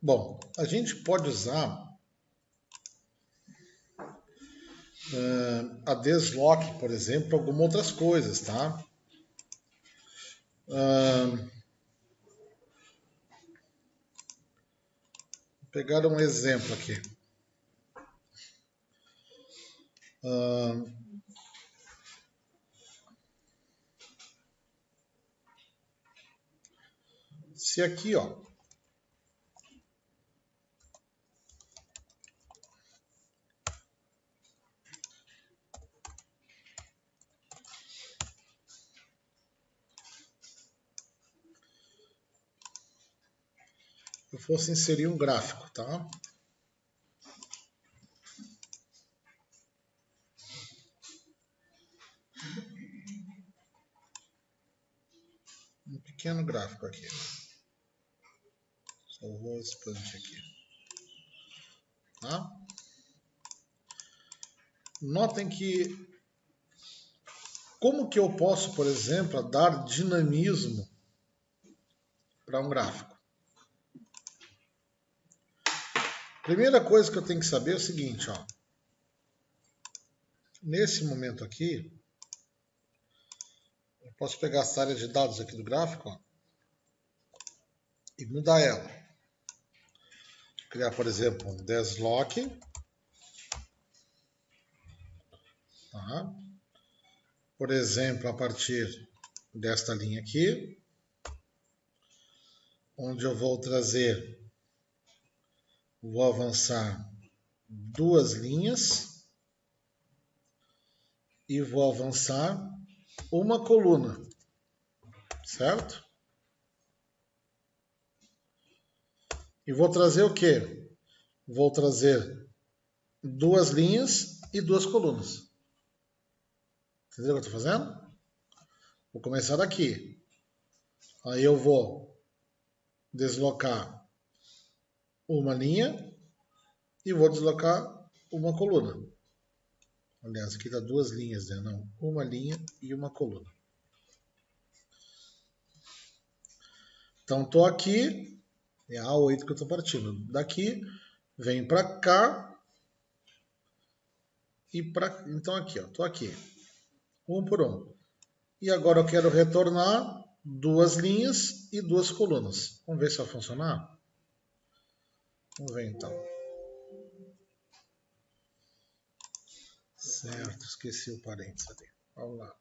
Bom, a gente pode usar a desloc, por exemplo, algumas outras coisas, tá? Vou pegar um exemplo aqui. Se aqui, ó, eu fosse inserir um gráfico, tá? Um pequeno gráfico aqui. Só vou expandir aqui. Tá? Notem que como que eu posso, por exemplo, dar dinamismo para um gráfico? Primeira coisa que eu tenho que saber é o seguinte, ó. Nesse momento aqui, eu posso pegar essa área de dados aqui do gráfico, ó, e mudar ela. Criar, por exemplo, um desloc. Tá? Por exemplo, a partir desta linha aqui, onde eu vou avançar duas linhas e vou avançar uma coluna, certo? E vou trazer o quê? Vou trazer duas linhas e duas colunas. Entendeu o que eu estou fazendo? Vou começar daqui. Aí eu vou deslocar uma linha e vou deslocar uma coluna. Aliás, aqui dá duas linhas, né? Não, uma linha e uma coluna. Então, estou aqui, é a A8 que eu estou partindo. Daqui, vem para cá e para... Então, aqui, ó, estou aqui, um por um. E agora eu quero retornar duas linhas e duas colunas. Vamos ver se vai funcionar? Vamos ver, então. Certo, esqueci o parênteses ali. Vamos lá.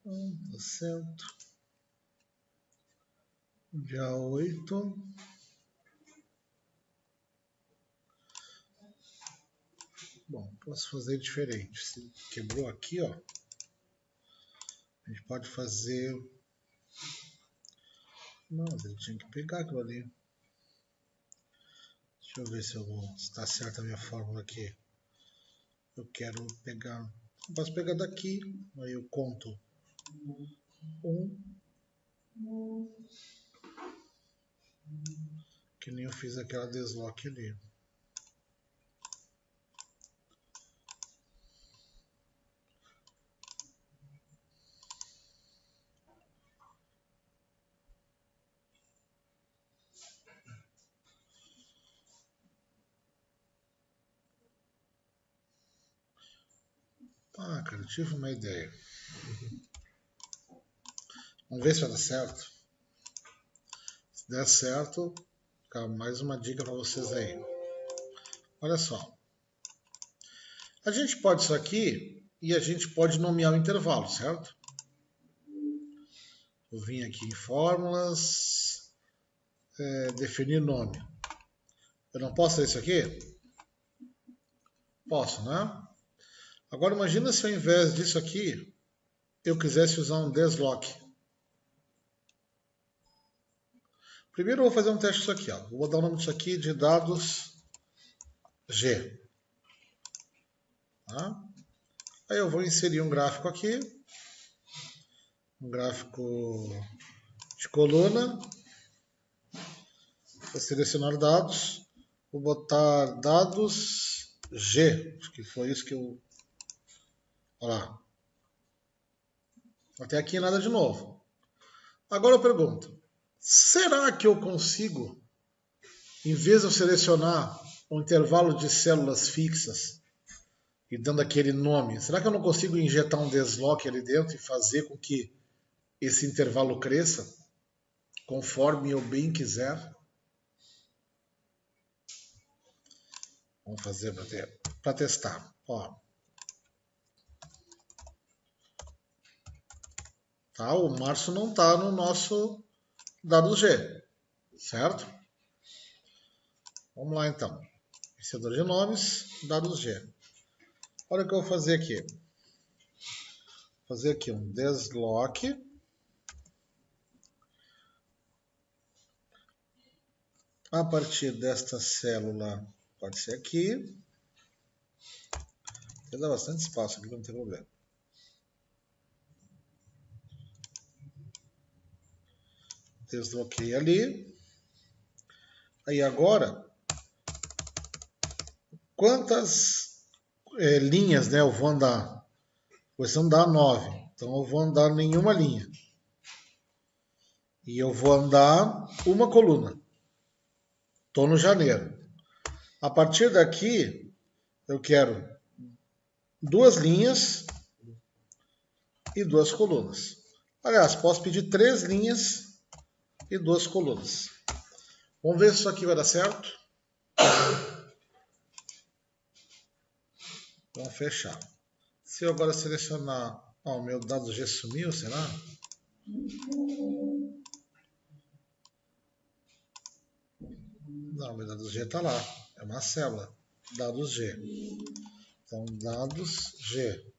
Tá certo. Dia 8. Bom, posso fazer diferente. Se quebrou aqui, ó. A gente pode fazer... Não, ele tinha que pegar aquilo ali. Deixa eu ver se está certa a minha fórmula aqui. Eu quero pegar... Eu posso pegar daqui. Aí eu conto 1. Que nem eu fiz aquela desloc ali. Ah, cara, eu tive uma ideia. Vamos ver se vai dar certo. Se der certo, fica mais uma dica para vocês aí. Olha só. A gente pode isso aqui e a gente pode nomear o intervalo, certo? Eu vim aqui em fórmulas, definir nome. Eu não posso fazer isso aqui? Posso, né? Agora imagina se ao invés disso aqui, eu quisesse usar um desloc. Primeiro eu vou fazer um teste disso aqui, ó. Vou dar o nome disso aqui de dados G. Tá? Aí eu vou inserir um gráfico aqui. Um gráfico de coluna. Vou selecionar dados. Vou botar dados G. Acho que foi isso que eu Olha lá. Até aqui nada de novo. Agora eu pergunto, será que eu consigo, em vez de eu selecionar um intervalo de células fixas e dando aquele nome, será que eu não consigo injetar um desloque ali dentro e fazer com que esse intervalo cresça conforme eu bem quiser? Vamos fazer para testar. Ó. Tá? O março não está no nosso dado G, certo? Vamos lá então. Vencedor de nomes, dados G. Olha o que eu vou fazer aqui. Vou fazer aqui um desloque. A partir desta célula, pode ser aqui. Vai dar bastante espaço aqui, não tem problema. Desloquei ali. Aí agora, quantas linhas, né, eu vou andar? Você andar 9. Então eu vou andar nenhuma linha. E eu vou andar uma coluna. Estou no janeiro. A partir daqui, eu quero 2 linhas e 2 colunas. Aliás, posso pedir 3 linhas e 2 colunas. Vamos ver se isso aqui vai dar certo. Vamos fechar. Se eu agora selecionar... Ó, o meu dado G sumiu, será? Não, meu dado G está lá. É uma célula. Dados G. Então, dados G.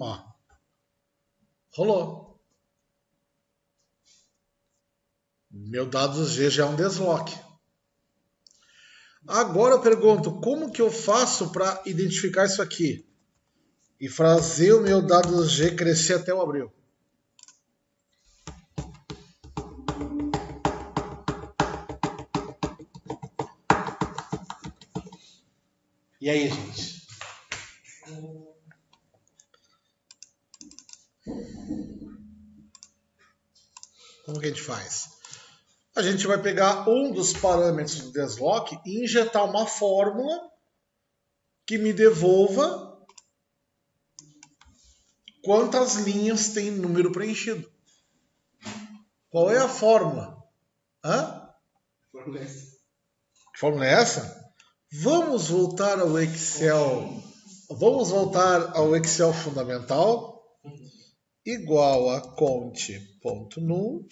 Ó. Rolou. Meu dados G já é um desloque. Agora eu pergunto, como que eu faço para identificar isso aqui? E fazer o meu dados G crescer até o abril? E aí, gente? Como que a gente faz? A gente vai pegar um dos parâmetros do desloque e injetar uma fórmula que me devolva quantas linhas tem número preenchido. Qual é a fórmula? Hã? Que fórmula é essa? Vamos voltar ao Excel. Vamos voltar ao Excel fundamental. Igual a conte.num.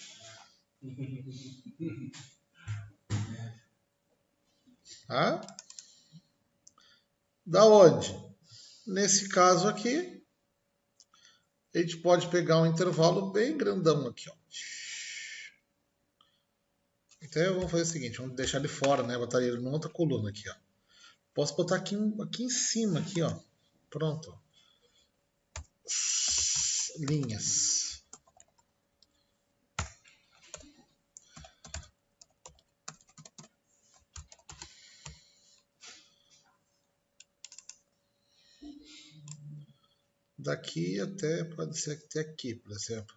Tá? Da onde? Nesse caso aqui, a gente pode pegar um intervalo bem grandão aqui, ó. Então vamos fazer o seguinte, vamos deixar ele fora, né? Botar ele numa outra coluna aqui, ó. Posso botar aqui em cima, aqui, ó. Pronto. Linhas. Daqui até, pode ser até aqui, por exemplo.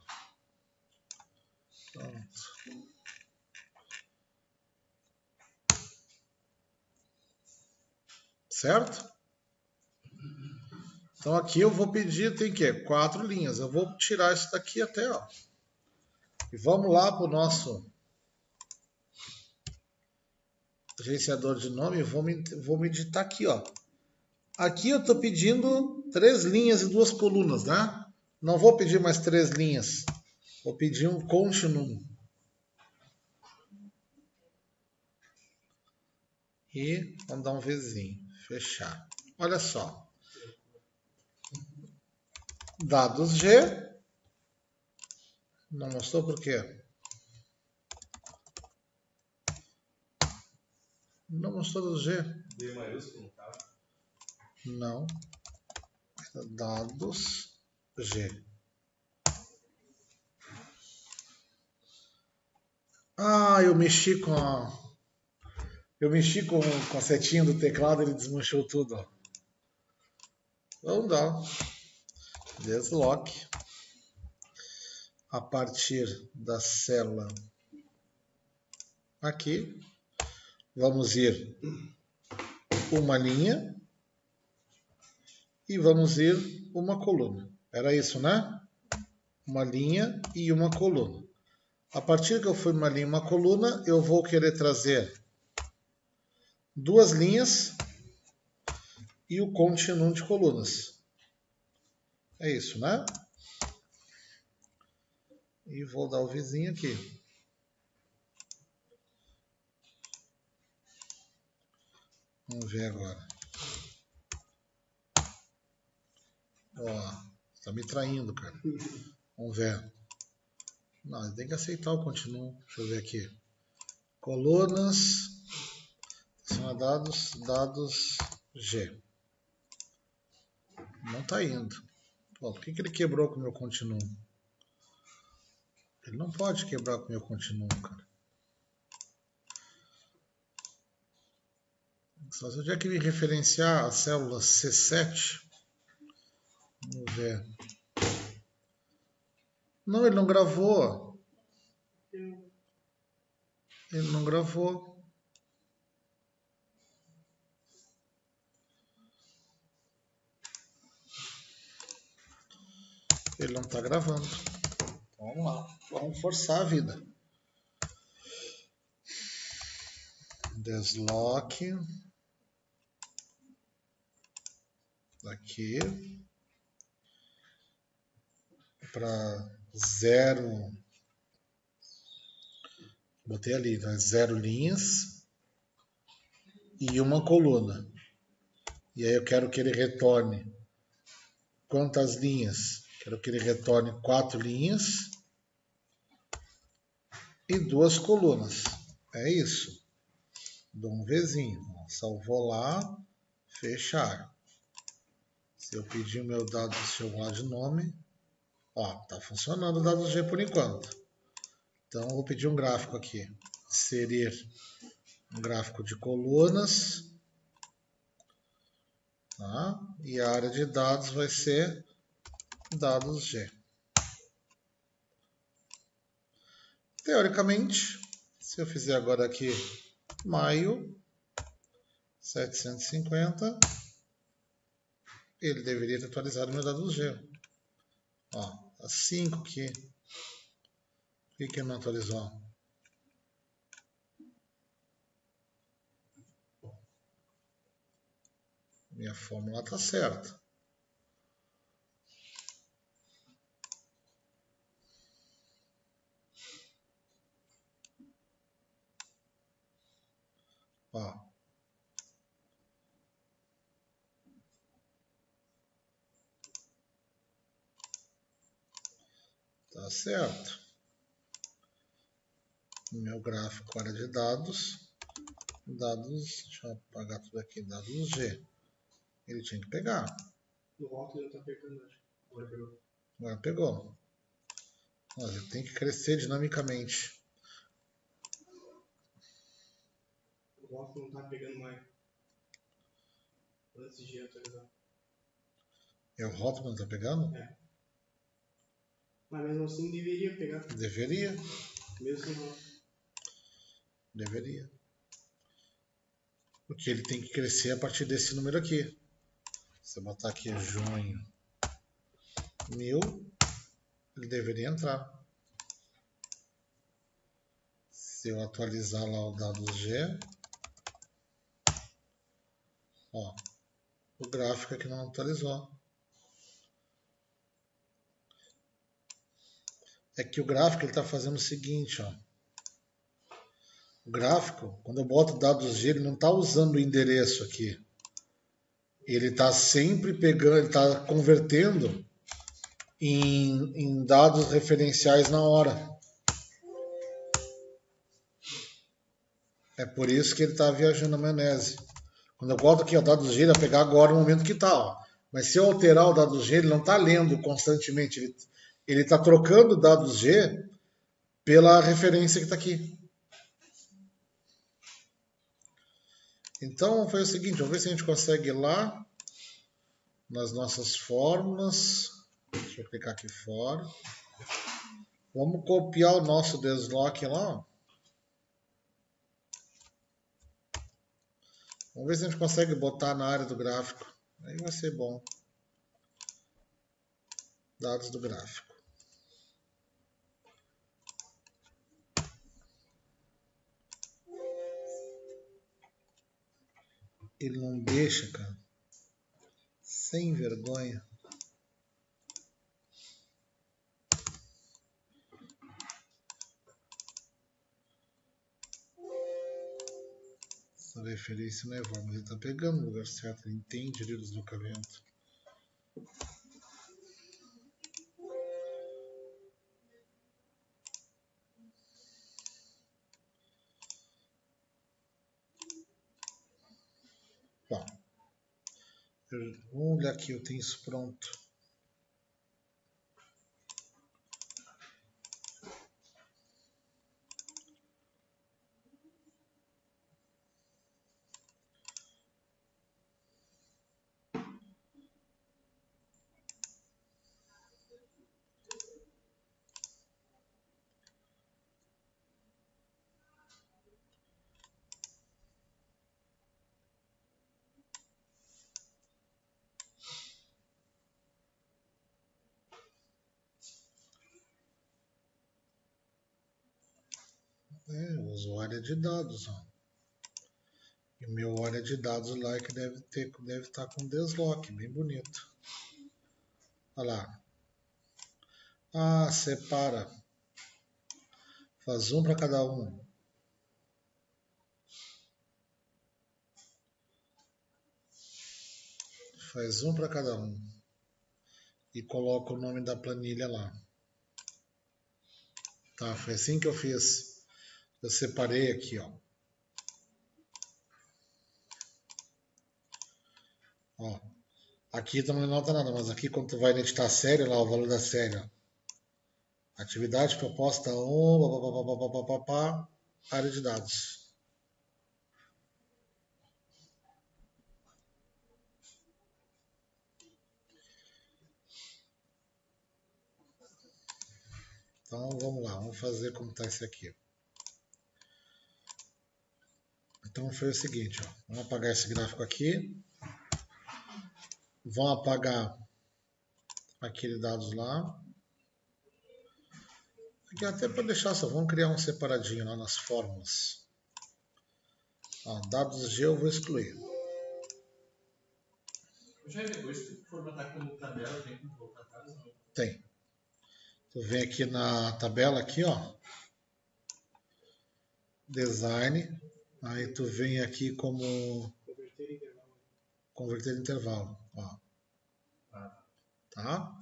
Pronto. Certo? Então aqui eu vou pedir, tem que 4 linhas. Eu vou tirar isso daqui até, ó. E vamos lá para o nosso gerenciador de nome. Vou me digitar aqui, ó. Aqui eu estou pedindo 3 linhas e 2 colunas, né? Não vou pedir mais 3 linhas. Vou pedir um continuum. E vamos dar um Vzinho. Fechar. Olha só. Dados G. Não mostrou por quê? Não mostrou dados G. D maiúsculo, não tá? Não. Dados G. Ah, eu mexi com a setinha do teclado e ele desmanchou tudo. Ó. Vamos dar. Desloque a partir da célula aqui. Vamos ir uma linha e vamos ir uma coluna. Era isso, né? Uma linha e uma coluna. A partir que eu fui uma linha e uma coluna, eu vou querer trazer duas linhas e o continuum de colunas. É isso, né? E vou dar o vizinho aqui. Vamos ver agora. Ó, tá me traindo, cara. Vamos ver. Não, tem que aceitar o continuum. Deixa eu ver aqui. Colunas. São dados G. Não tá indo. Pô, por que ele quebrou com o meu continuum? Ele não pode quebrar com o meu continuum, cara. Só se eu tiver que me referenciar a célula C7. Vamos ver. Não, ele não gravou. Ele não gravou. Ele não está gravando. Vamos lá. Vamos forçar a vida. Desloque. Daqui. Para 0. Botei ali, né? 0 linhas. E uma coluna. E aí eu quero que ele retorne. Quantas linhas? Quero que ele retorne 4 linhas. E 2 colunas. É isso. Dou um Vzinho. Salvou lá. Fechar. Se eu pedir o meu dado, deixa eu lá de nome. Ó, tá funcionando o dado G por enquanto. Então, eu vou pedir um gráfico aqui. Inserir um gráfico de colunas. Tá? E a área de dados vai ser dados G. Teoricamente, se eu fizer agora aqui maio 750, ele deveria ter atualizado meu dado G. Ó, a 5 aqui. Por que ele não atualizou? Minha fórmula está certa. Ó. Tá certo. Meu gráfico área de dados. Deixa eu apagar tudo aqui. Dados G. Ele tinha que pegar. No rótulo ele tá pegando, acho. Agora pegou. Agora pegou. Mas ele tem que crescer dinamicamente. O rótulo não tá pegando mais. Antes de atualizar. É o rótulo que não está pegando? É. Mas mesmo assim deveria pegar. Deveria. Mesmo sem rótulo. Deveria. Porque ele tem que crescer a partir desse número aqui. Se eu botar aqui junho 1000, ele deveria entrar. Se eu atualizar lá o dado G, ó, o gráfico aqui não atualizou. É que o gráfico ele está fazendo o seguinte, ó. O gráfico, quando eu boto dados G, ele não está usando o endereço aqui. Ele está sempre pegando, ele está convertendo em dados referenciais na hora. É por isso que ele está viajando na maionese. Quando eu boto aqui o dados G, ele vai pegar agora no momento que está. Ó. Mas se eu alterar o dados G, ele não está lendo constantemente. Ele está trocando o dados G pela referência que está aqui. Então, foi o seguinte, vamos ver se a gente consegue ir lá nas nossas fórmulas. Deixa eu clicar aqui fora. Vamos copiar o nosso desloque lá. Ó. Vamos ver se a gente consegue botar na área do gráfico. Aí vai ser bom. Dados do gráfico. Ele não deixa, cara. Sem vergonha. Essa referência não é igual, mas ele está pegando no lugar certo. Ele entende ali o deslocamento. Bom, vamos olhar aqui, eu tenho isso pronto. O usuário é de dados, ó. E o meu área de dados lá é que deve estar com desloque, bem bonito. Olha lá. Ah, separa. Faz um para cada um. Faz um para cada um. E coloca o nome da planilha lá. Tá, foi assim que eu fiz. Eu separei aqui, ó. Ó. Aqui também não nota nada, mas aqui quando tu vai editar a série, lá o valor da série, ó. Atividade proposta 1, área de dados. Então vamos lá, vamos fazer como está esse aqui. Então foi o seguinte, ó. Vamos apagar esse gráfico aqui. Vamos apagar aquele dados lá. Aqui até para deixar só, vamos criar um separadinho lá nas fórmulas. Ó, dados G eu vou excluir. Já depois se tu formatar como tabela, tem como voltar atrás? Não? Tem. Tu vem aqui na tabela aqui, ó. Design. Aí tu vem aqui como converter intervalo. Ó. Tá?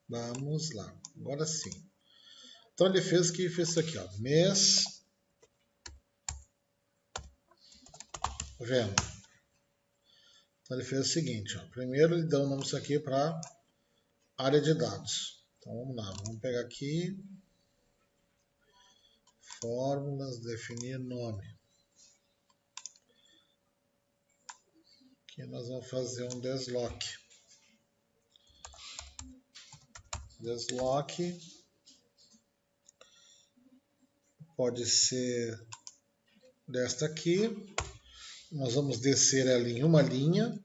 Vamos lá. Agora sim. Então ele fez isso aqui, ó. Mês. Tá vendo? Então ele fez o seguinte, ó. Primeiro ele deu o nome disso aqui para área de dados. Então vamos lá, vamos pegar aqui. Fórmulas, definir nome. Aqui nós vamos fazer um desloque. Desloque pode ser desta aqui. Nós vamos descer ela em uma linha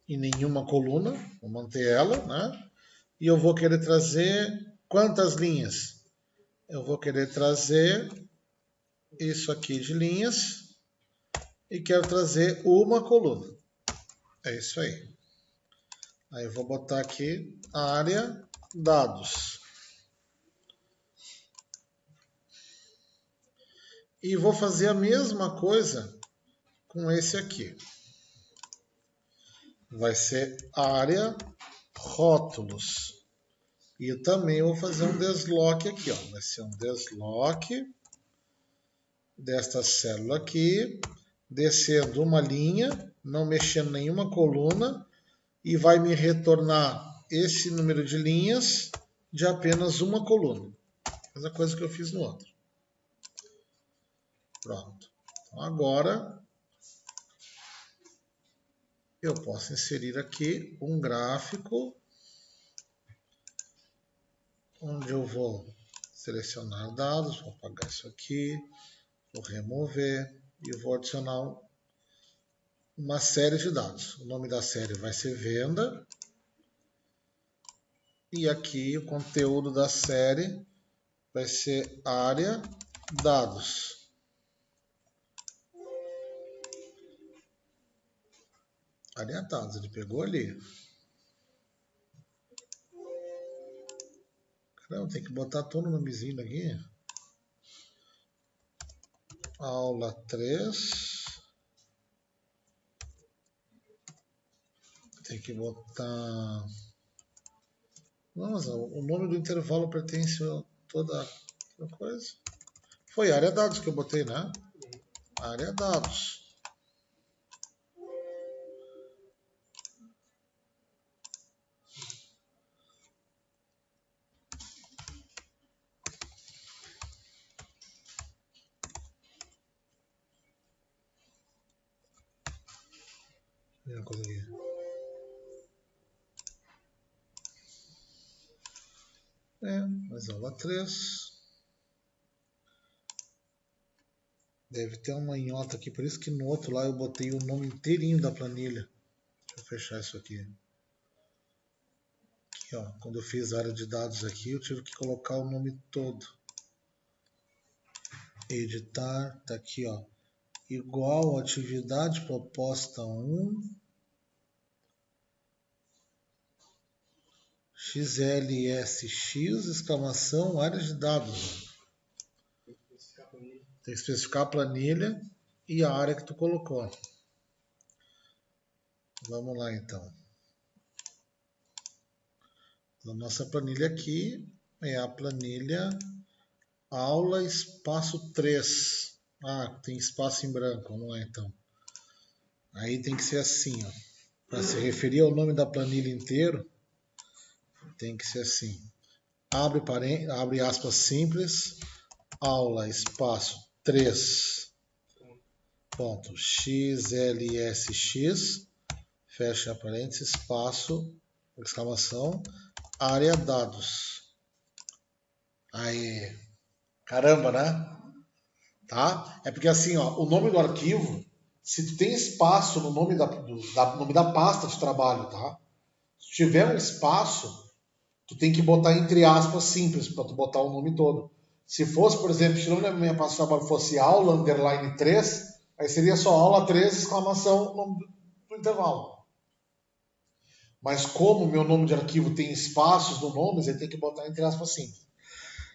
e nenhuma coluna. Vou manter ela, né? E eu vou querer trazer quantas linhas? Eu vou querer trazer isso aqui de linhas e quero trazer uma coluna. É isso aí. Aí eu vou botar aqui a área dados. E vou fazer a mesma coisa com esse aqui. Vai ser área rótulos. E eu também vou fazer um desloque aqui, ó. Vai ser um desloque desta célula aqui, descendo uma linha, não mexendo nenhuma coluna, e vai me retornar esse número de linhas de apenas uma coluna. Mesma coisa que eu fiz no outro. Pronto. Então agora eu posso inserir aqui um gráfico onde eu vou selecionar dados, vou apagar isso aqui, vou remover e vou adicionar uma série de dados. O nome da série vai ser venda e aqui o conteúdo da série vai ser área dados. Área dados, ele pegou ali. Caramba, tem que botar todo o nomezinho aqui. Aula 3. Tem que botar... Nossa, o nome do intervalo pertence a toda a coisa. Foi área dados que eu botei, né? Área dados. Uma coisa aqui. Mas aula 3. Deve ter uma manhota aqui, por isso que no outro lá eu botei o nome inteirinho da planilha. Deixa eu fechar isso aqui. Aqui, ó, quando eu fiz a área de dados aqui, eu tive que colocar o nome todo. Editar, tá aqui, ó. Igual atividade proposta 1. XLSX, exclamação, área de dados. Tem que especificar a planilha e a área que tu colocou. Vamos lá, então. A nossa planilha aqui é a planilha aula espaço 3. Ah, tem espaço em branco. Vamos lá, então. Aí tem que ser assim, ó. Para se referir ao nome da planilha inteiro, tem que ser assim. Abre aspas simples, aula espaço 3. Ponto XLSX, fecha parênteses, espaço, exclamação, área dados. Aí, caramba, né? Tá? É porque assim, ó, o nome do arquivo, se tu tem espaço no nome nome da pasta de trabalho, tá? Se tiver um espaço, tu tem que botar entre aspas simples, para tu botar o nome todo. Se fosse, por exemplo, se o nome da minha pasta de trabalho fosse aula, underline 3, aí seria só aula 3, exclamação, nome do intervalo. Mas como o meu nome de arquivo tem espaços no nome, aí tem que botar entre aspas simples.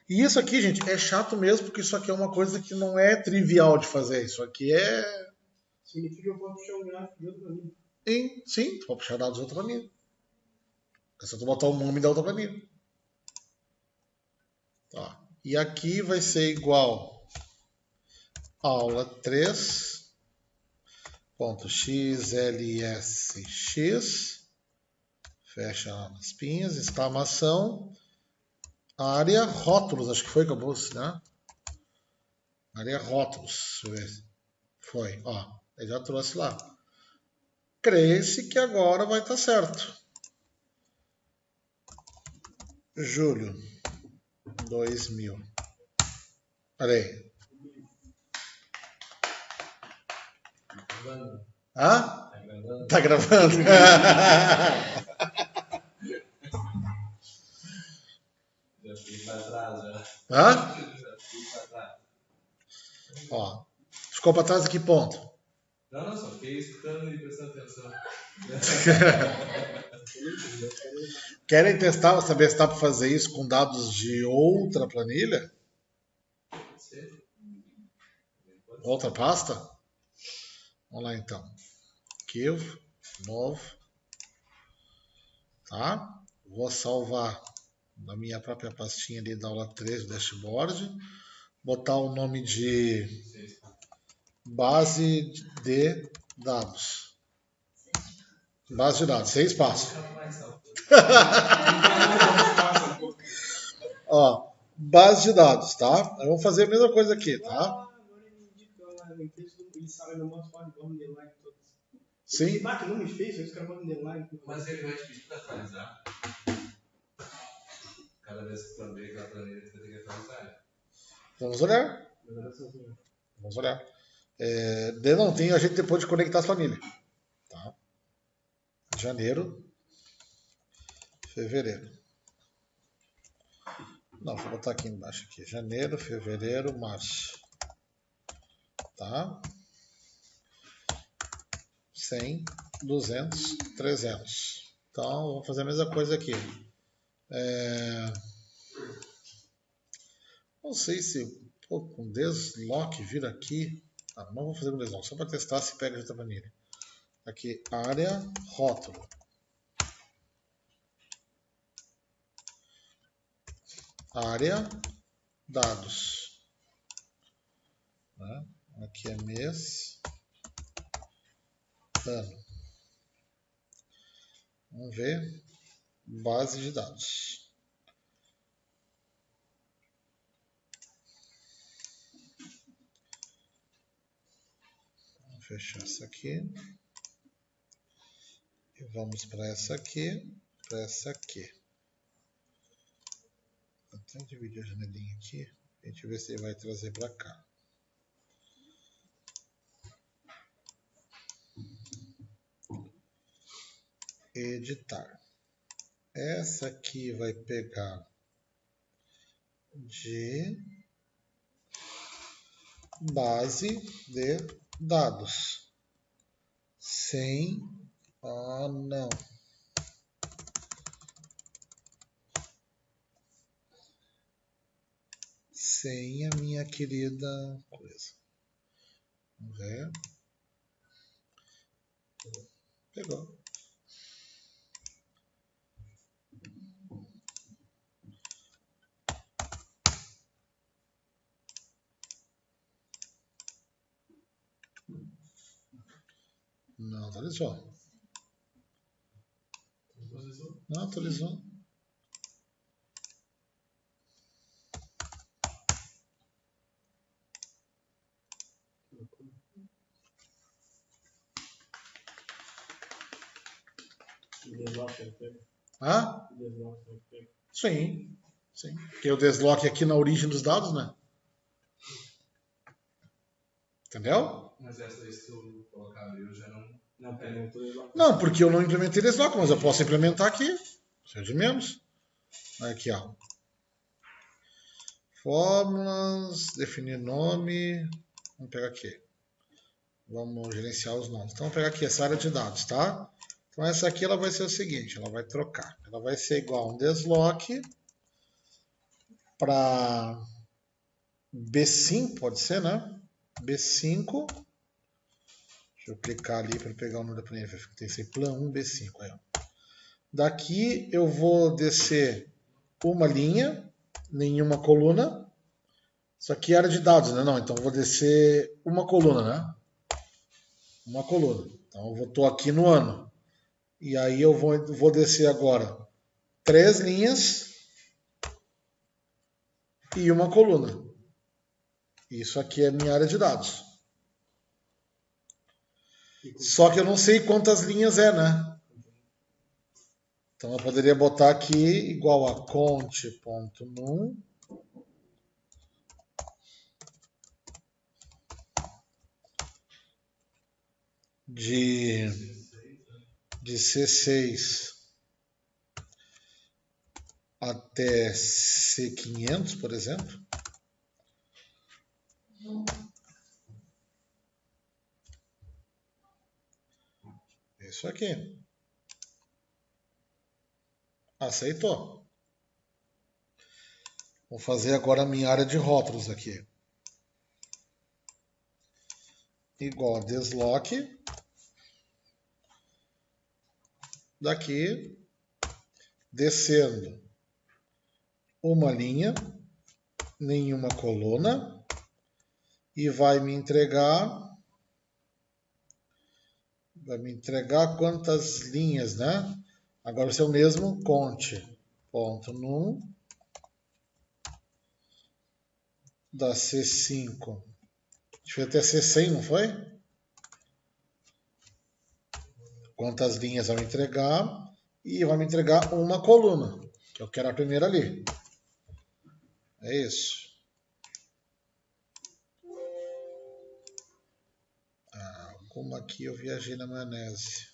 E isso aqui, gente, é chato mesmo, porque isso aqui é uma coisa que não é trivial de fazer. Isso aqui é... Significa que eu posso puxar um gráfico de outra planilha. Sim, tu pode puxar dados de outra planilha. É só tu botar o nome da outra planilha. Tá. E aqui vai ser igual aula 3.xlsx, fecha as pinhas, exclamação, área rótulos, acho que foi que acabou, né? Área rótulos, deixa eu ver. Foi, ó, ele já trouxe lá. Crê-se que agora vai estar certo. Julho 2000. Olha aí. Hã? Tá gravando? Já fui pra trás, já. Hã? Já fui pra trás. Ó, ficou para trás aqui, ponto. Não, só fiquei escutando e prestando atenção. Querem testar, saber se dá para fazer isso com dados de outra planilha? Outra pasta? Vamos lá então. Arquivo, novo. Tá? Vou salvar na minha própria pastinha ali da aula 3 do dashboard. Botar o nome de base de dados. Base de dados, sem espaço. Ó, base de dados, tá? Vamos fazer a mesma coisa aqui, tá? Agora ele indica lá, ele sabe no nosso código de like todos. Sim. Ah, que nome feio, os caras podem underline. Mas ele vai te pedir pra atualizar. Cada vez que tu abrir aquela planilha, tu vai ter que atualizar. Vamos olhar. Vamos olhar. Não, tem a gente depois de conectar as planilhas. Tá? Janeiro, fevereiro. Não, vou botar aqui embaixo. Aqui. Janeiro, fevereiro, março. Tá? 100, 200, 300. Então, vamos fazer a mesma coisa aqui. Não sei se com deslock vir aqui. Não vou fazer um deslock, só para testar se pega essa planilha. Aqui, área, rótulo. Área, dados. Né? Aqui é mês, ano. Vamos ver. Base de dados. Vamos fechar essa aqui. E vamos para essa aqui, para essa aqui. Vou até dividir a janelinha aqui, a gente ver se ele vai trazer para cá. Editar. Essa aqui vai pegar de base de dados. Sem... não. Sem a minha querida coisa. Vamos ver. Pegou. Não atualizou. Não atualizou. Hã? Sim. Sim. Porque o deslock aqui na origem dos dados, né? Entendeu? Mas essa aí, se tu colocar ali, eu já não... Não, porque eu não implementei deslock, mas eu posso implementar aqui. Seja de menos. Aqui, ó. Fórmulas, definir nome. Vamos pegar aqui. Vamos gerenciar os nomes. Então, vamos pegar aqui essa área de dados, tá? Então, essa aqui ela vai ser o seguinte, ela vai trocar. Ela vai ser igual a um deslock para B5, pode ser, né? B5. Deixa eu clicar ali para pegar o número da planilha. Tem esse plan 1, B5. Aí, ó. Daqui eu vou descer uma linha, nenhuma coluna. Isso aqui é área de dados, né? Não, então eu vou descer uma coluna, né? Uma coluna. Então eu estou aqui no ano. E aí eu vou descer agora 3 linhas e uma coluna. Isso aqui é minha área de dados. Só que eu não sei quantas linhas é, né? Então eu poderia botar aqui igual a conte.num de C6 até C500, por exemplo. Isso aqui. Aceitou. Vou fazer agora a minha área de rótulos aqui. Igual a deslock. Daqui, descendo uma linha, nenhuma coluna, e vai me entregar quantas linhas, né? Agora vai ser o mesmo, conte.num da C5. Acho que até C100, não foi? quantas linhas vai me entregar e vai me entregar uma coluna, que eu quero a primeira ali. É isso. Como aqui eu viajei na maionese.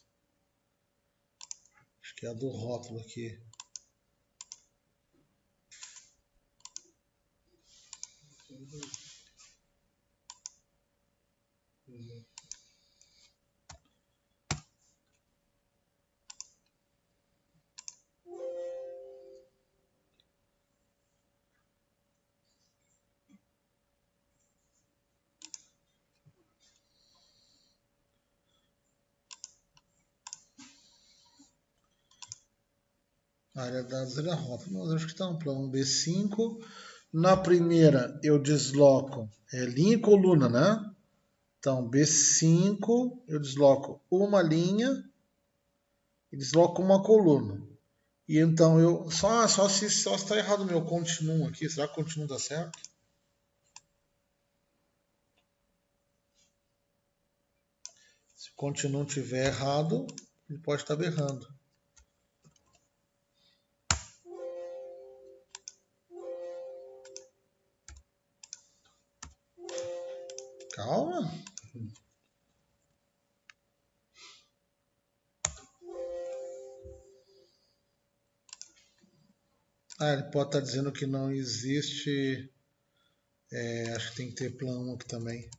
Acho que é a do rótulo aqui. A área de dados é a rótulo. Mas acho que está um plano B5. Na primeira eu desloco linha e coluna, né? Então B5 eu desloco uma linha e desloco uma coluna. E então eu. Só se está errado o meu continuum aqui. Será que o continuum dá certo? Se o continuum estiver errado, ele pode estar berrando. Calma. Ele pode estar dizendo que não existe. Acho que tem que ter plano 1 aqui também.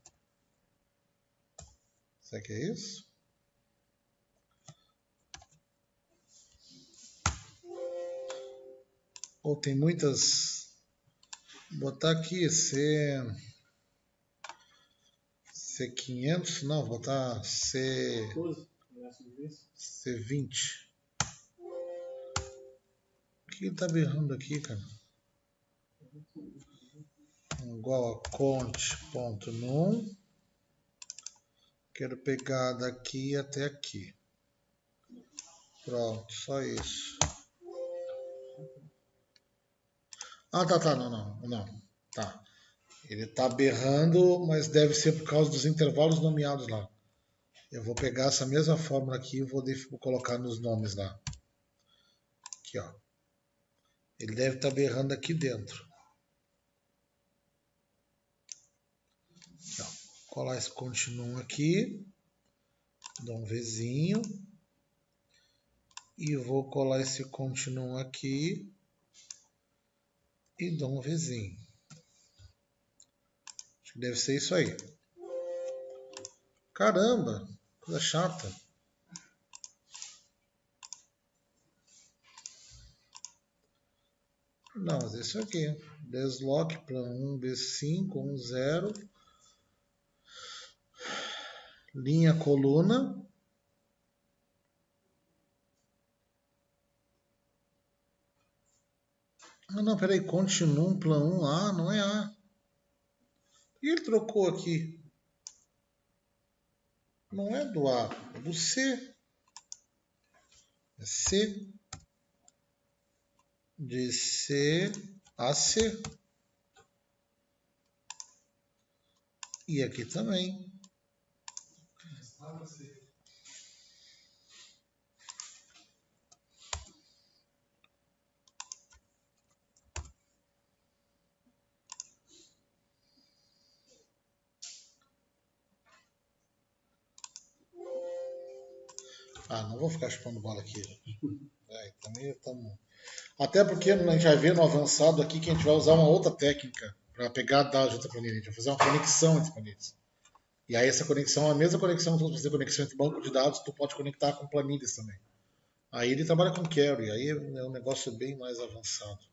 Será que é isso? Ou tem muitas. Vou botar aqui C500, não, vou botar C20. O que ele tá berrando aqui, cara? Igual a cont.num. Quero pegar daqui até aqui. Pronto, só isso. Tá, não. Tá. Ele tá berrando, mas deve ser por causa dos intervalos nomeados lá. Eu vou pegar essa mesma fórmula aqui e vou colocar nos nomes lá. Aqui, ó. Ele deve estar berrando aqui dentro. Aqui, ó. Colar esse continuum aqui. Dou um Vzinho. E vou colar esse continuum aqui. E dou um Vzinho. Acho que deve ser isso aí. Caramba, coisa chata. Não, mas é isso aqui. Desloque para 1, B5, 1, 0. Linha, coluna. Não, peraí. Continuum, plan 1, A, não é A. E ele trocou aqui. Não é do A, é do C. É C. De C a C. E aqui também. Não vou ficar chupando bola aqui. Também estamos... Até porque a gente vai ver no avançado aqui que a gente vai usar uma outra técnica para pegar dados de outra planilha. A gente vai fazer uma conexão entre planilhas. E aí essa conexão é a mesma conexão que você fazer conexão entre banco de dados, tu pode conectar com planilhas também. Aí ele trabalha com query, aí é um negócio bem mais avançado.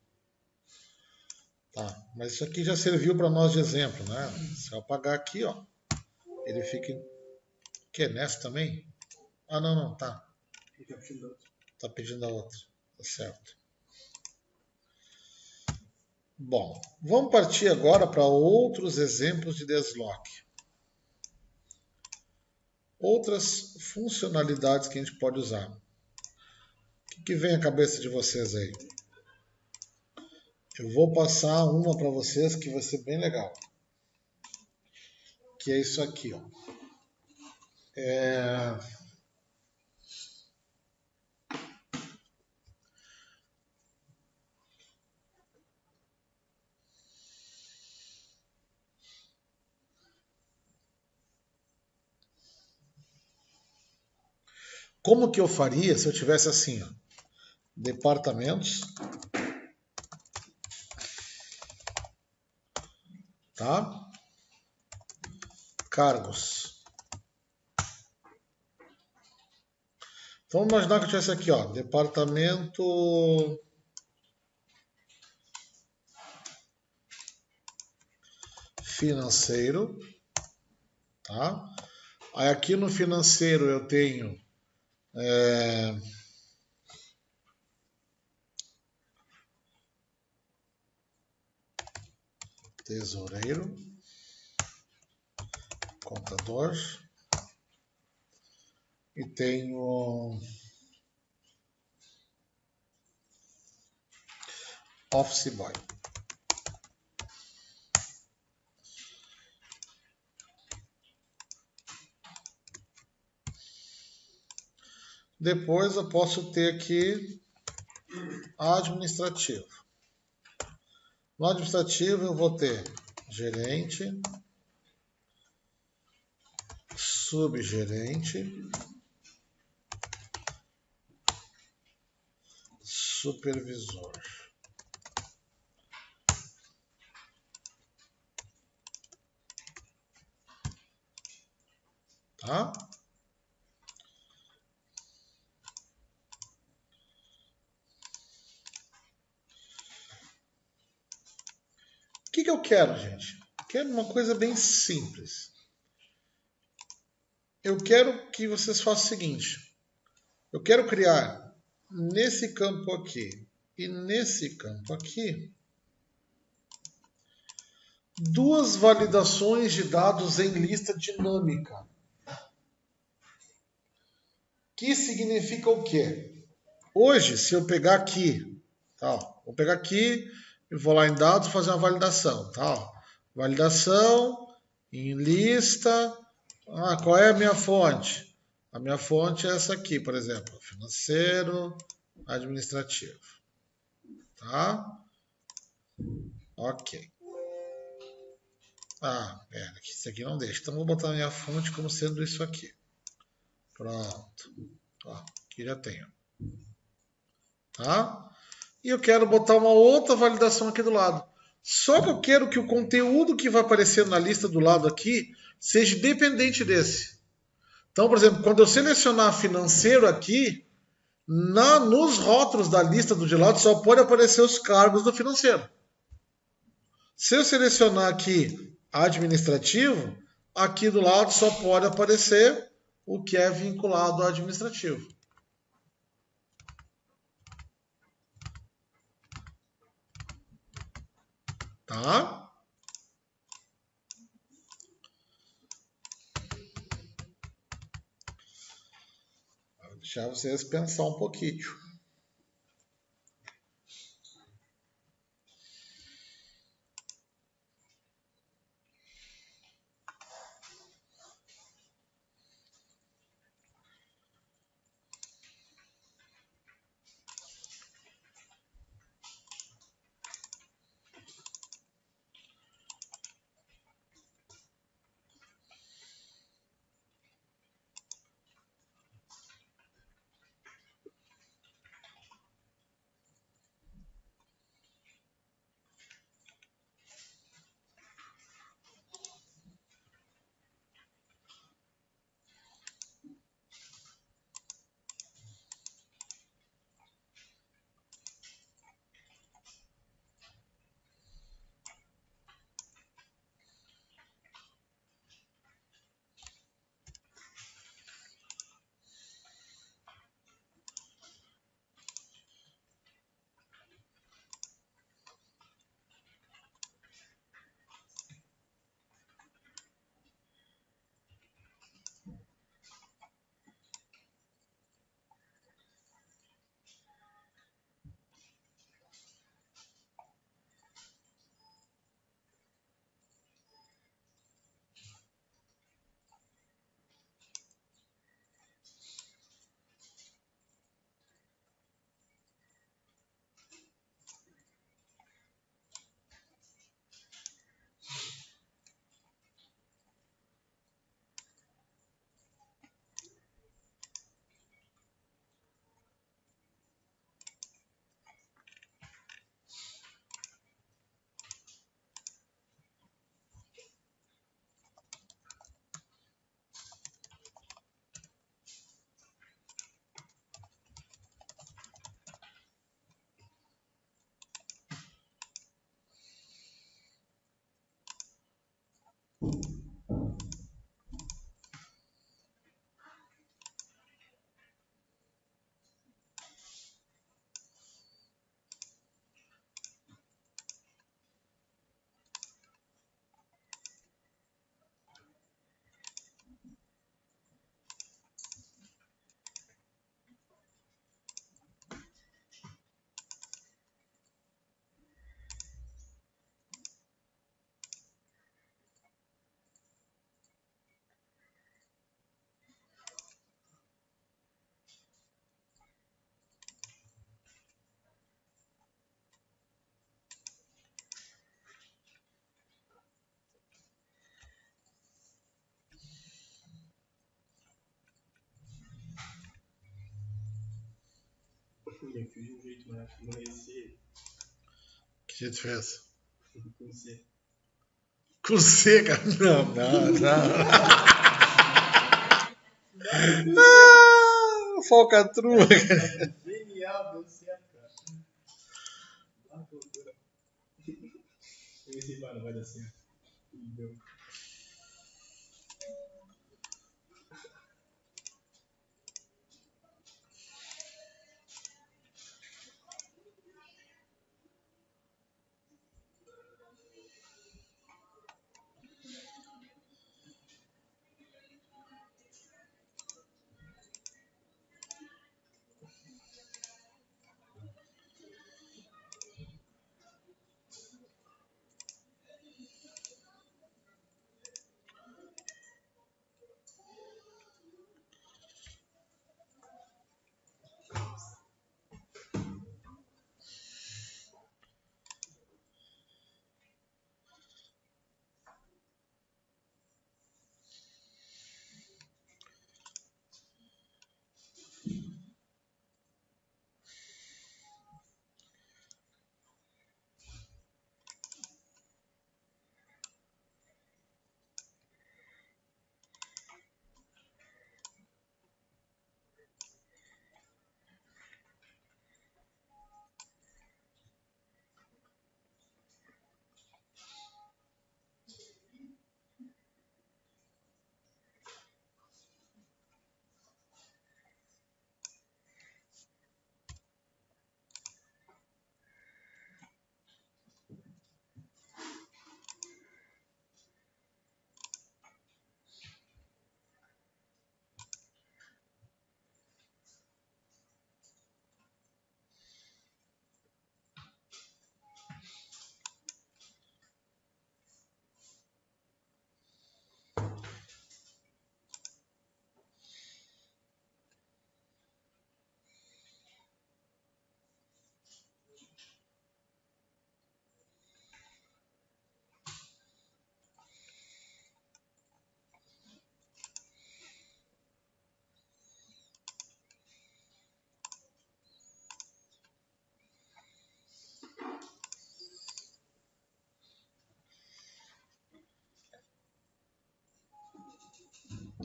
Tá, mas isso aqui já serviu para nós de exemplo, né? Se eu apagar aqui, ó, ele fica... Que é nessa também? Não, tá. Tá pedindo a outra, tá certo. Bom, vamos partir agora para outros exemplos de desloque. Outras funcionalidades que a gente pode usar. O que vem à cabeça de vocês aí? Eu vou passar uma para vocês que vai ser bem legal. Que é isso aqui, ó. Como que eu faria se eu tivesse assim, ó, departamentos, tá? Cargos. Então vamos imaginar que eu tivesse aqui, ó, departamento financeiro, tá? Aí aqui no financeiro eu tenho tesoureiro, contador e tenho office boy. Depois eu posso ter aqui administrativo. No administrativo eu vou ter gerente, subgerente, supervisor. Tá? O que eu quero, gente? Quero uma coisa bem simples. Eu quero que vocês façam o seguinte. Eu quero criar nesse campo aqui e nesse campo aqui duas validações de dados em lista dinâmica. Que significa o quê? Hoje, se eu pegar aqui, tá, vou pegar aqui e vou lá em dados fazer uma validação. Tá, validação em lista. Qual é a minha fonte? A minha fonte é essa aqui, por exemplo, financeiro, administrativo. Tá? Ok. Isso aqui não deixa. Então vou botar a minha fonte como sendo isso aqui. Pronto. Aqui já tenho. Tá? E eu quero botar uma outra validação aqui do lado. Só que eu quero que o conteúdo que vai aparecer na lista do lado aqui seja dependente desse. Então, por exemplo, quando eu selecionar financeiro aqui, nos rótulos da lista do de lado só pode aparecer os cargos do financeiro. Se eu selecionar aqui administrativo, aqui do lado só pode aparecer o que é vinculado ao administrativo. Tá? Vou deixar vocês pensar um pouquinho. Eu fiz de um jeito, mas acho que não ia ser Que jeito fez? com C. Com C, cara? Não. Falcatrua. Genial, deu certo, cara. Eu pensei, não vai dar certo. E deu.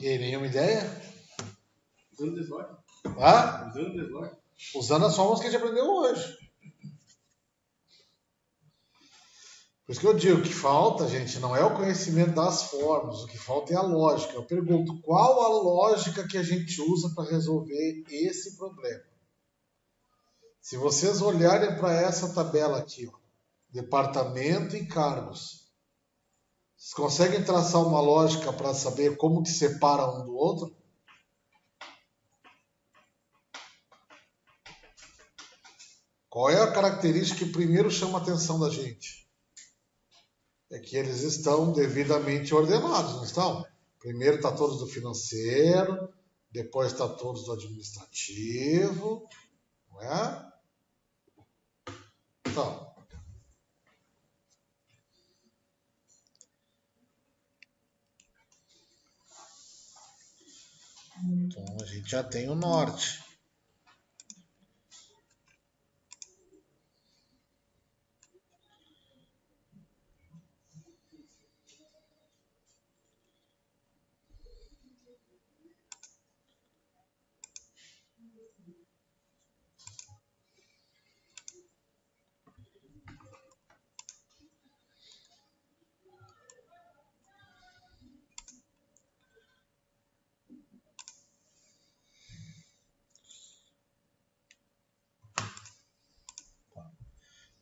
E aí, nenhuma ideia? Usando desloque? Ah? Usando desloque? Usando as formas que a gente aprendeu hoje. Por isso que eu digo, o que falta, gente, não é o conhecimento das formas, o que falta é a lógica. Eu pergunto, qual a lógica que a gente usa para resolver esse problema? Se vocês olharem para essa tabela aqui, ó, departamento e cargos, vocês conseguem traçar uma lógica para saber como que separa um do outro? Qual é a característica que primeiro chama a atenção da gente? É que eles estão devidamente ordenados, não estão? Primeiro está todos do financeiro, depois está todos do administrativo, não é? Então, a gente já tem o norte.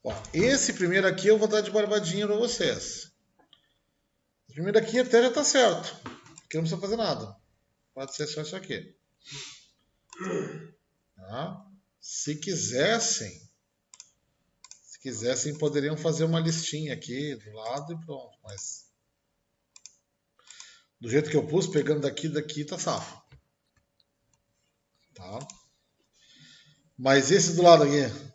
Ó, esse primeiro aqui eu vou dar de barbadinha para vocês. Esse primeiro aqui até já está certo. Aqui não precisa fazer nada. Pode ser só isso aqui. Tá? Se quisessem, poderiam fazer uma listinha aqui do lado e pronto. Mas do jeito que eu pus, pegando daqui tá safo. Tá? Mas esse do lado aqui,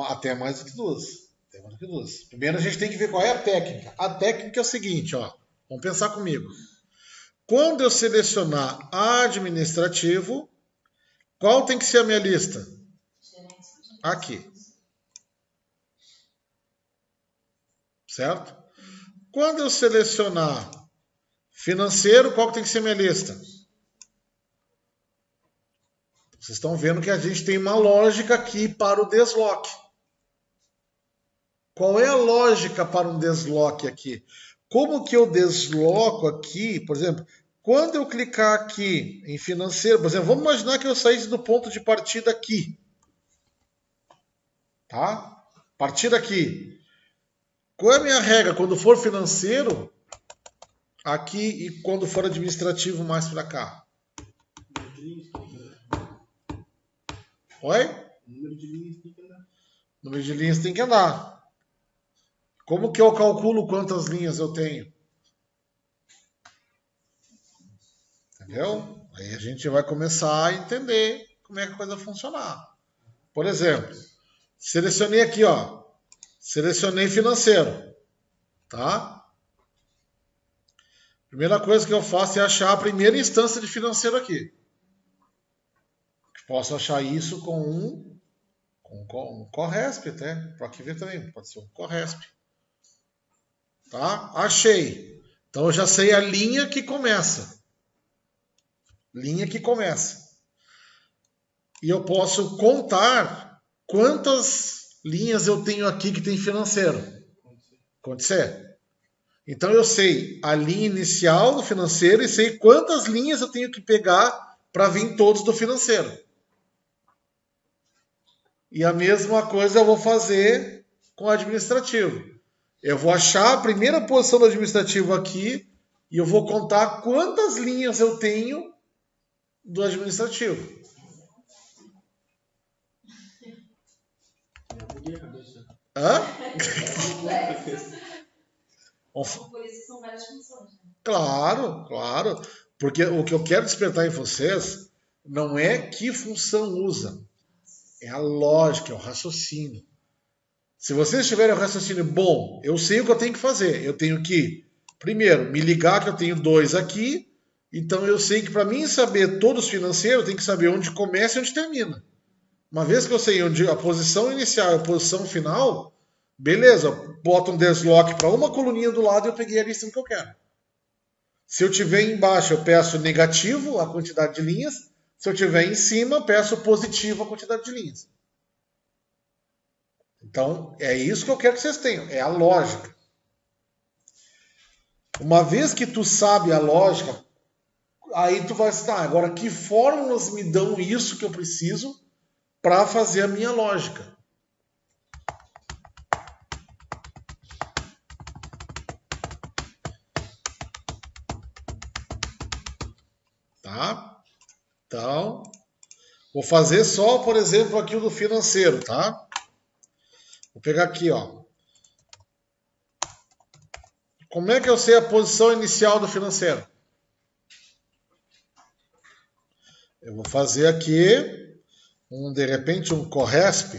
até mais do que duas. Até mais do que duas. Primeiro a gente tem que ver qual é a técnica. A técnica é o seguinte, ó. Vamos pensar comigo. Quando eu selecionar administrativo, qual tem que ser a minha lista? Aqui. Certo? Quando eu selecionar financeiro, qual que tem que ser a minha lista? Vocês estão vendo que a gente tem uma lógica aqui para o desloque. Qual é a lógica para um desloque aqui? Como que eu desloco aqui, por exemplo, quando eu clicar aqui em financeiro, por exemplo, vamos imaginar que eu saísse do ponto de partida aqui. Tá? Partir aqui. Qual é a minha regra? Quando for financeiro, aqui, e quando for administrativo, mais para cá. Oi? Número de linhas tem que andar. Número de linhas tem que andar. Como que eu calculo quantas linhas eu tenho? Entendeu? Aí a gente vai começar a entender como é que a coisa funcionar. Por exemplo, selecionei aqui, ó. Selecionei financeiro. Tá? Primeira coisa que eu faço é achar a primeira instância de financeiro aqui. Posso achar isso com um Corresp até. Para aqui ver também. Pode ser um Corresp. Tá? Achei. Então eu já sei a linha que começa. Linha que começa. E eu posso contar quantas linhas eu tenho aqui que tem financeiro. Acontecer. Então eu sei a linha inicial do financeiro e sei quantas linhas eu tenho que pegar para vir todos do financeiro. E a mesma coisa eu vou fazer com o administrativo. Eu vou achar a primeira posição do administrativo aqui e eu vou contar quantas linhas eu tenho do administrativo. Já buguei a cabeça. Hã? Por isso são várias funções. Né? Claro, claro. Porque o que eu quero despertar em vocês não é que função usa. É a lógica, é o raciocínio. Se vocês tiverem um raciocínio bom, eu sei o que eu tenho que fazer. Eu tenho que, primeiro, me ligar que eu tenho 2 aqui. Então eu sei que para mim saber todos os financeiros, eu tenho que saber onde começa e onde termina. Uma vez que eu sei onde a posição inicial e a posição final, beleza, eu boto um desloque para uma coluninha do lado e eu peguei a lista que eu quero. Se eu tiver embaixo, eu peço negativo a quantidade de linhas. Se eu tiver em cima, eu peço positivo a quantidade de linhas. Então, é isso que eu quero que vocês tenham. É a lógica. Uma vez que tu sabe a lógica, aí tu vai estar, agora que fórmulas me dão isso que eu preciso para fazer a minha lógica? Tá? Então, vou fazer só, por exemplo, aqui o do financeiro, tá? Vou pegar aqui, ó. Como é que eu sei a posição inicial do financeiro? Eu vou fazer aqui, de repente, um Corresp,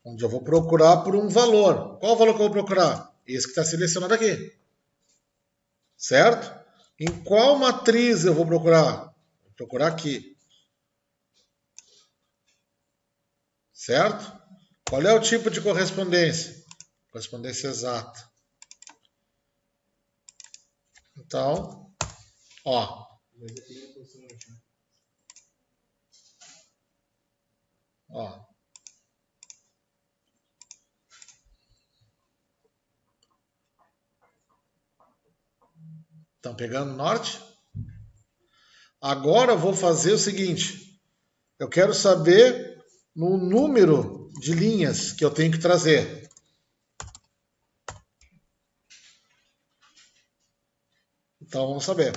onde eu vou procurar por um valor. Qual o valor que eu vou procurar? Esse que está selecionado aqui. Certo? Em qual matriz eu vou procurar? Vou procurar aqui. Certo? Qual é o tipo de correspondência? Correspondência exata. Então, ó. Mas é a primeira posição hoje, né? Ó. Estão pegando o norte? Agora eu vou fazer o seguinte. Eu quero saber no número de linhas que eu tenho que trazer. Então vamos saber.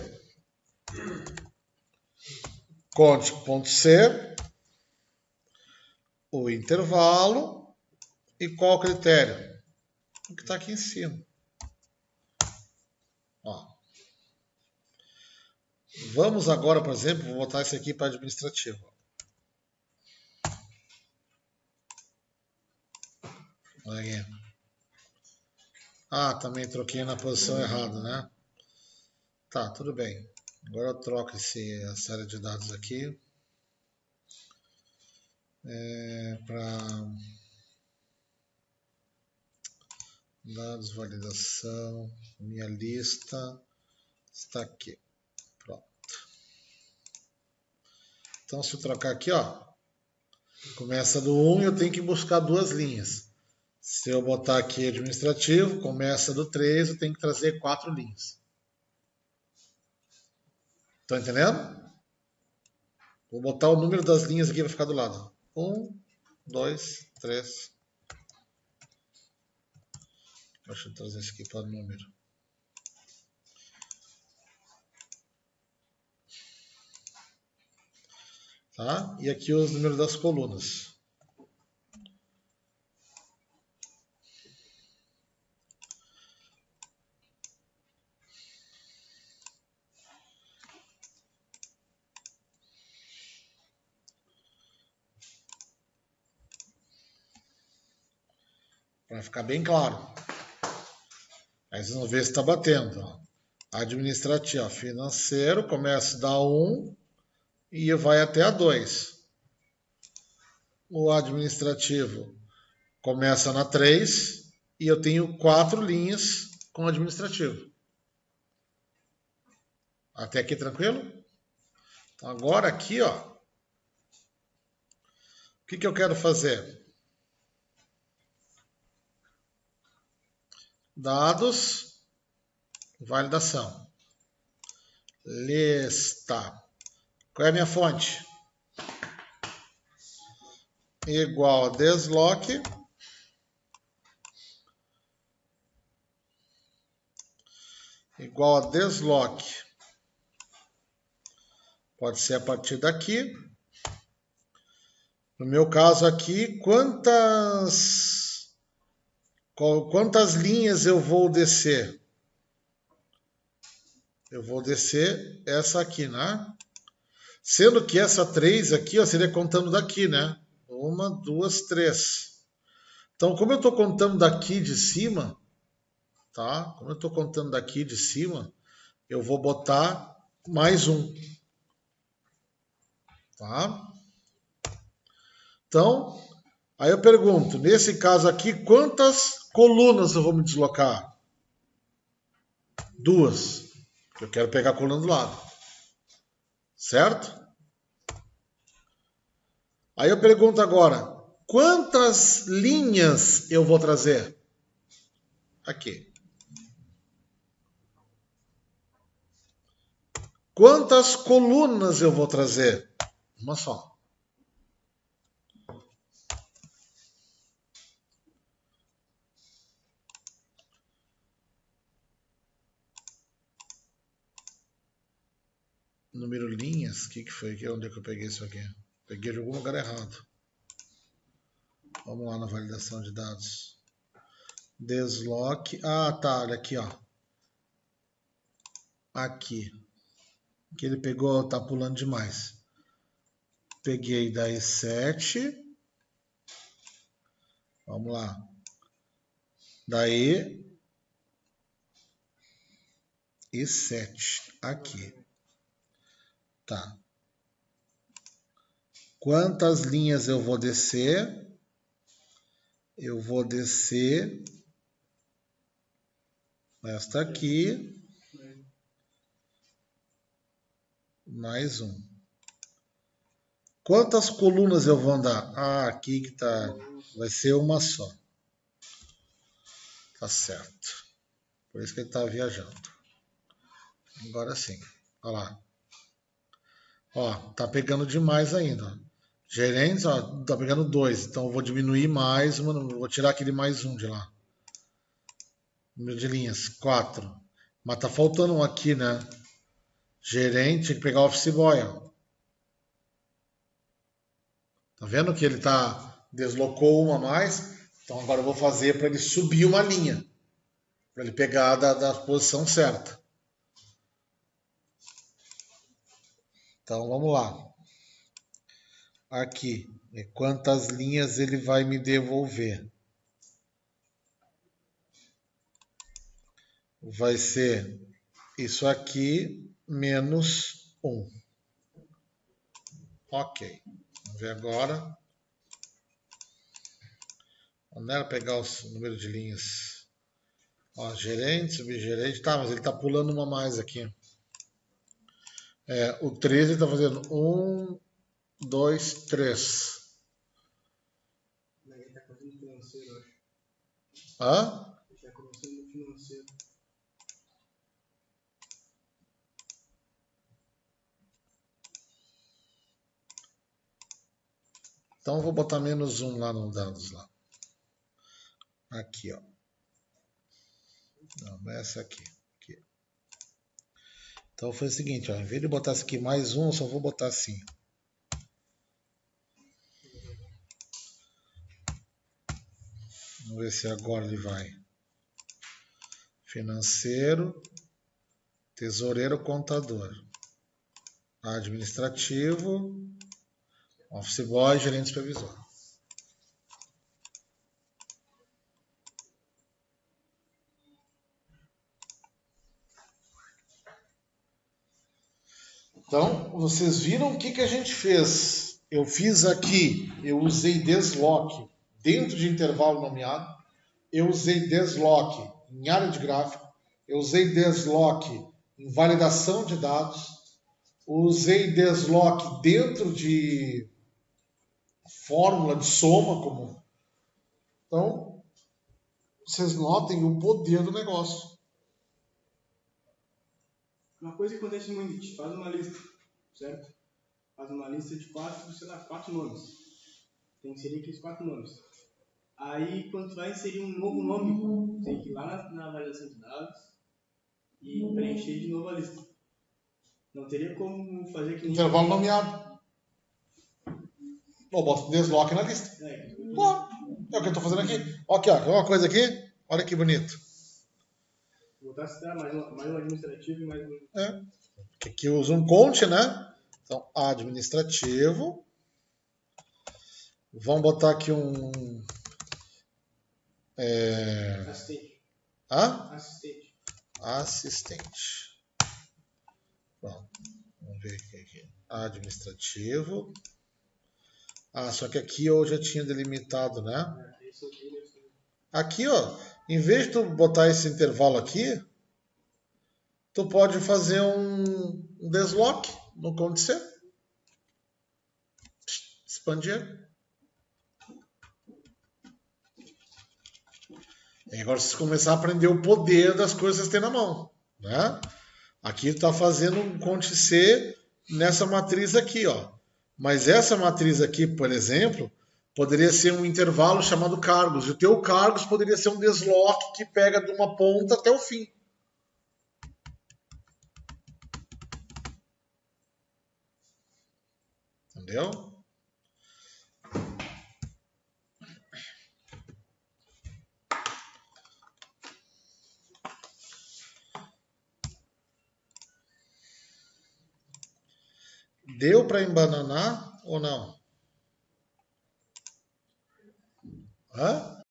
Conte.c, o intervalo e qual o critério? O que está aqui em cima. Ó. Vamos agora, por exemplo, vou botar esse aqui para administrativo. Olha aqui. Ah, também troquei na posição errada, né? Tá, tudo bem. Agora eu troco a série de dados aqui para dados, validação, minha lista está aqui. Pronto. Então, se eu trocar aqui, ó, começa do 1 e eu tenho que buscar duas linhas. Se eu botar aqui administrativo, começa do 3, eu tenho que trazer 4 linhas. Estão entendendo? Vou botar o número das linhas aqui, vai ficar do lado. 1, 2, 3. Deixa eu trazer isso aqui para o número. Tá? E aqui os números das colunas. Para ficar bem claro. Aí vocês vão ver se está batendo. Ó. Administrativo, ó, financeiro, começa da 1 e vai até a 2. O administrativo começa na 3 e eu tenho 4 linhas com administrativo. Até aqui tranquilo? Então agora aqui, ó, o que eu quero fazer? Dados, validação. Lista. Qual é a minha fonte? Igual a desloc. Igual a desloc. Pode ser a partir daqui. No meu caso aqui, quantas linhas eu vou descer? Eu vou descer essa aqui, né? Sendo que essa 3 aqui, ó, seria contando daqui, né? 1, 2, 3. Então, como eu estou contando daqui de cima, tá? Como eu estou contando daqui de cima, eu vou botar mais um. Tá? Então, aí eu pergunto, nesse caso aqui, quantas colunas eu vou me deslocar? 2. Eu quero pegar a coluna do lado. Certo? Aí eu pergunto agora, quantas linhas eu vou trazer? Aqui. Quantas colunas eu vou trazer? Uma só. Número linhas, o que foi aqui? Onde é que eu peguei isso aqui? Peguei de algum lugar errado. Vamos lá na validação de dados. Desloc. Ah, tá, olha aqui, ó. Aqui. Que ele pegou, tá pulando demais. Peguei da E7. Vamos lá. Daí E7. Aqui. Tá. Quantas linhas eu vou descer? Eu vou descer esta aqui. Mais um. Quantas colunas eu vou andar? Ah, aqui que tá. Vai ser uma só. Tá certo. Por isso que ele tá viajando. Agora sim. Olha lá. Ó, tá pegando demais ainda. Gerentes, ó, tá pegando 2. Então eu vou diminuir mais uma. Vou tirar aquele mais um de lá. Número de linhas, 4. Mas tá faltando um aqui, né? Gerente, tem que pegar o office boy, ó. Tá vendo que ele deslocou uma a mais? Então agora eu vou fazer para ele subir uma linha. Para ele pegar da posição certa. Então vamos lá. Aqui, quantas linhas ele vai me devolver? Vai ser isso aqui menos 1. Ok. Vamos ver agora. Onde era pegar o número de linhas? Ó, gerente, subgerente. Tá, mas ele está pulando uma mais aqui. O 13 está fazendo 1, 2, 3. Ele está fazendo financeiro, eu acho. Hã? Ele está começando no financeiro. Então eu vou botar menos 1 lá no dados lá. Aqui, ó. Não, essa aqui. Então foi o seguinte, ó, em vez de botar isso aqui mais 1, eu só vou botar assim. Vamos ver se agora ele vai. Financeiro, tesoureiro, contador. Administrativo, office boy, gerente supervisor. Então, vocês viram o que a gente fez? Eu fiz aqui, eu usei desloque dentro de intervalo nomeado, eu usei desloque em área de gráfico, eu usei desloque em validação de dados, usei desloque dentro de fórmula de soma comum. Então, vocês notem o poder do negócio. Uma coisa que acontece muito, a gente faz uma lista, certo? Faz uma lista de 4 nomes. Tem que inserir aqueles 4 nomes. Aí, quando tu vai inserir um novo nome, tem que ir lá na validação de dados e preencher de novo a lista. Não teria como fazer que nem... Intervalo nomeado. Ou boto desloque na lista. Claro. É o que eu estou fazendo aqui. Aqui, ó. Uma coisa aqui. Olha que bonito. Botar mais um administrativo e mais um... Porque aqui eu uso um conte, né? Então, administrativo. Vamos botar aqui um... Assistente. Hã? Assistente. Assistente. Pronto. Vamos ver aqui. Administrativo. Só que aqui eu já tinha delimitado, né? Aqui, ó. Em vez de tu botar esse intervalo aqui, tu pode fazer um desloque no conte C. Expandir. E agora vocês começar a aprender o poder das coisas que tem na mão, né? Aqui está fazendo um conte C nessa matriz aqui, ó. Mas essa matriz aqui, por exemplo, poderia ser um intervalo chamado cargos. E o teu cargos poderia ser um desloque que pega de uma ponta até o fim. Entendeu? Deu para embananar ou não? Hã?